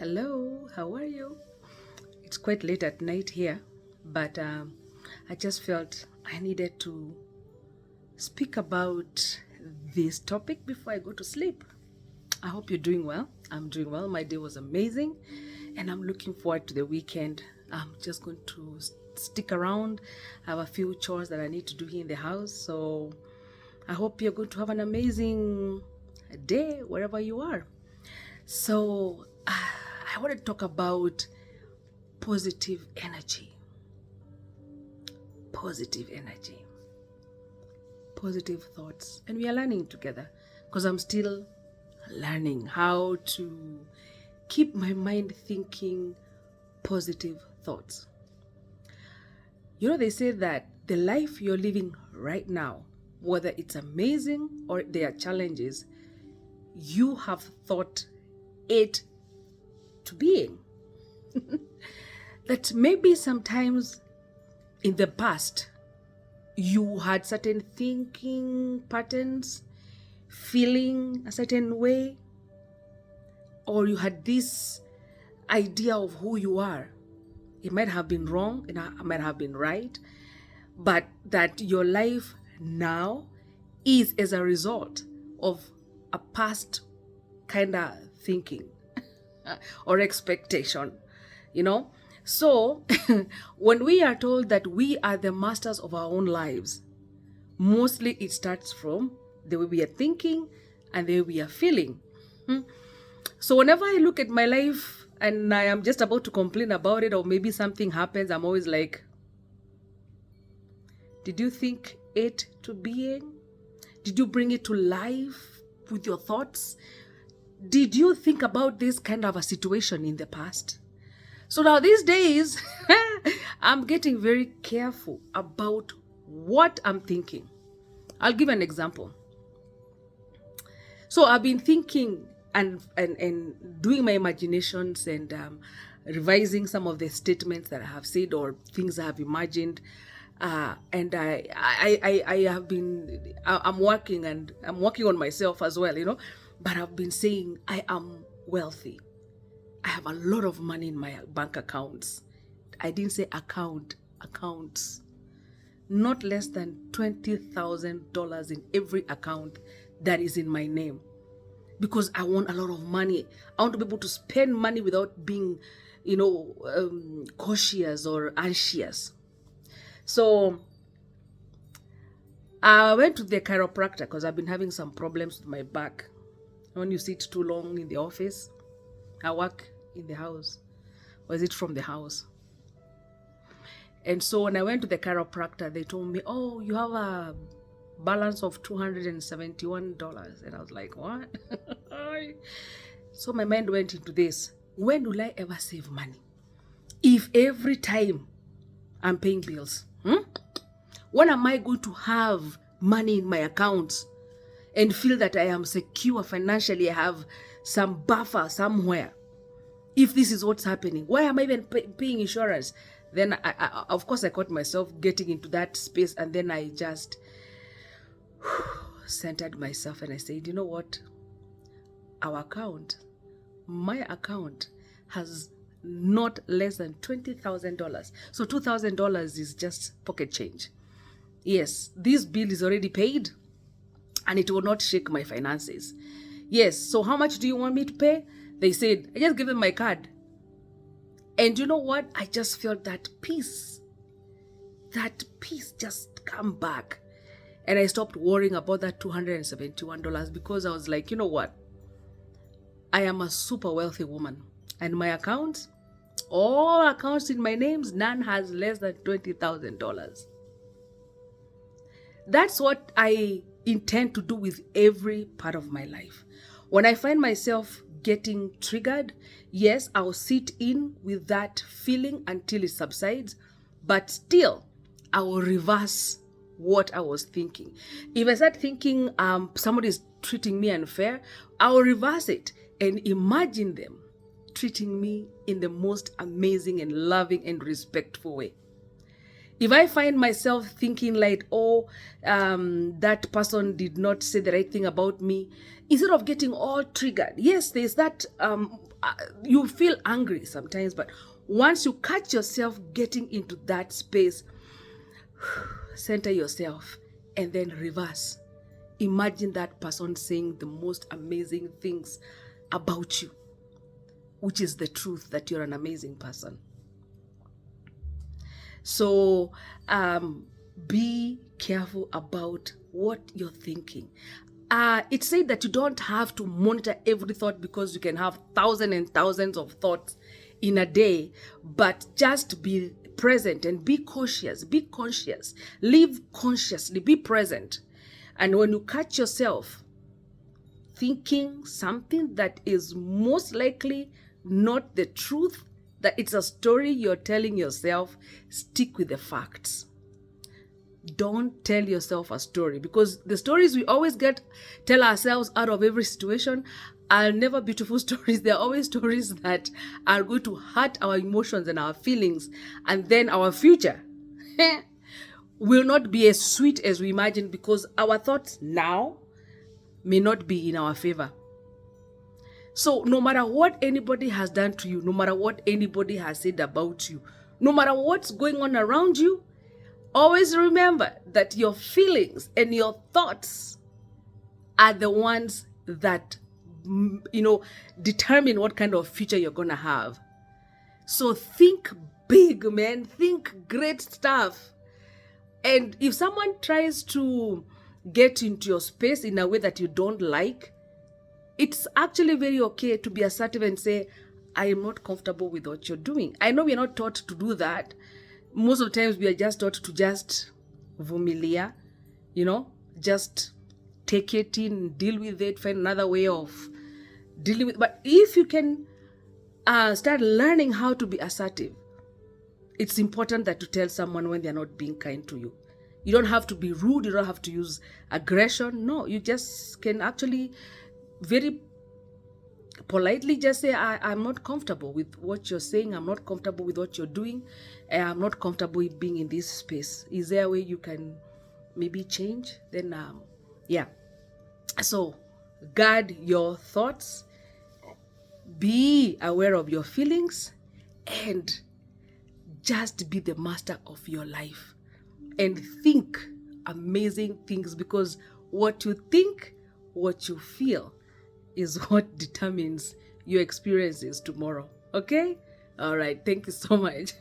Hello, how are you? It's quite late at night here, but I just felt I needed to speak about this topic before I go to sleep. I hope you're doing well. I'm doing well. My day was amazing, and I'm looking forward to the weekend. I'm just going to stick around. I have a few chores that I need to do here in the house, so I hope you're going to have an amazing day wherever you are. So, I want to talk about positive energy. Positive energy. Positive thoughts. And we are learning together because I'm still learning how to keep my mind thinking positive thoughts. You know, they say that the life you're living right now, whether it's amazing or there are challenges, you have thought it to being. That maybe sometimes in the past you had certain thinking patterns, feeling a certain way, or you had this idea of who you are. It might have been wrong, it might have been right, but that your life now is as a result of a past kind of thinking or expectation, you know. So when we are told that we are the masters of our own lives, mostly it starts from the way we are thinking and the way we are feeling. So whenever I look at my life and I am just about to complain about it, or maybe something happens, I'm always like, did you think it to being? Did you bring it to life with your thoughts? Did you think about this kind of a situation in the past? So now these days, I'm getting very careful about what I'm thinking. I'll give an example. So I've been thinking and doing my imaginations and revising some of the statements that I have said or things I have imagined. And I have been, I'm working and I'm working on myself as well, you know, but I've been saying I am wealthy. I have a lot of money in my bank accounts. I didn't say accounts. Not less than $20,000 in every account that is in my name. Because I want a lot of money. I want to be able to spend money without being, cautious or anxious. So I went to the chiropractor because I've been having some problems with my back. When you sit too long in the office, I work in the house. Or is it from the house? And so when I went to the chiropractor, they told me, oh, you have a balance of $271. And I was like, what? So my mind went into this. When will I ever save money? If every time I'm paying bills, when am I going to have money in my accounts and feel that I am secure financially? I have some buffer somewhere. If this is what's happening, why am I even paying insurance? Then I of course I caught myself getting into that space, and then I just centered myself and I said, you know what, my account has not less than $20,000. So $2,000 is just pocket change. Yes, this bill is already paid and it will not shake my finances. Yes, so how much do you want me to pay? They said, I just give them my card. And you know what? I just felt that peace just come back. And I stopped worrying about that $271 because I was like, you know what? I am a super wealthy woman. And my accounts, all accounts in my names, none has less than $20,000. That's what I intend to do with every part of my life. When I find myself getting triggered, yes, I'll sit in with that feeling until it subsides, but still I will reverse what I was thinking. If I start thinking somebody is treating me unfair, I will reverse it and imagine them treating me in the most amazing and loving and respectful way. If I find myself thinking like, oh, that person did not say the right thing about me, instead of getting all triggered, yes, there's that you feel angry sometimes, but once you catch yourself getting into that space, center yourself and then reverse. Imagine that person saying the most amazing things about you, which is the truth that you're an amazing person. So be careful about what you're thinking. It's said that you don't have to monitor every thought, because you can have thousands and thousands of thoughts in a day, but just be present and be cautious, be conscious, live consciously, be present. And when you catch yourself thinking something that is most likely not the truth, that it's a story you're telling yourself, stick with the facts. Don't tell yourself a story, because the stories we always tell ourselves out of every situation are never beautiful stories. They're always stories that are going to hurt our emotions and our feelings, and then our future will not be as sweet as we imagine, because our thoughts now may not be in our favor. So no matter what anybody has done to you, no matter what anybody has said about you, no matter what's going on around you, always remember that your feelings and your thoughts are the ones that, determine what kind of future you're going to have. So think big, man. Think great stuff. And if someone tries to get into your space in a way that you don't like, it's actually very okay to be assertive and say, I am not comfortable with what you're doing. I know we're not taught to do that. Most of the times we are just taught to just vumilia, just take it in, deal with it, find another way of dealing with it. But if you can start learning how to be assertive, it's important that you tell someone when they're not being kind to you. You don't have to be rude. You don't have to use aggression. No, you just can actually very politely just say, I'm not comfortable with what you're saying. I'm not comfortable with what you're doing. I'm not comfortable with being in this space. Is there a way you can maybe change? Then, So guard your thoughts. Be aware of your feelings. And just be the master of your life. And think amazing things, because what you think, what you feel, is what determines your experiences tomorrow. Okay? All right. Thank you so much.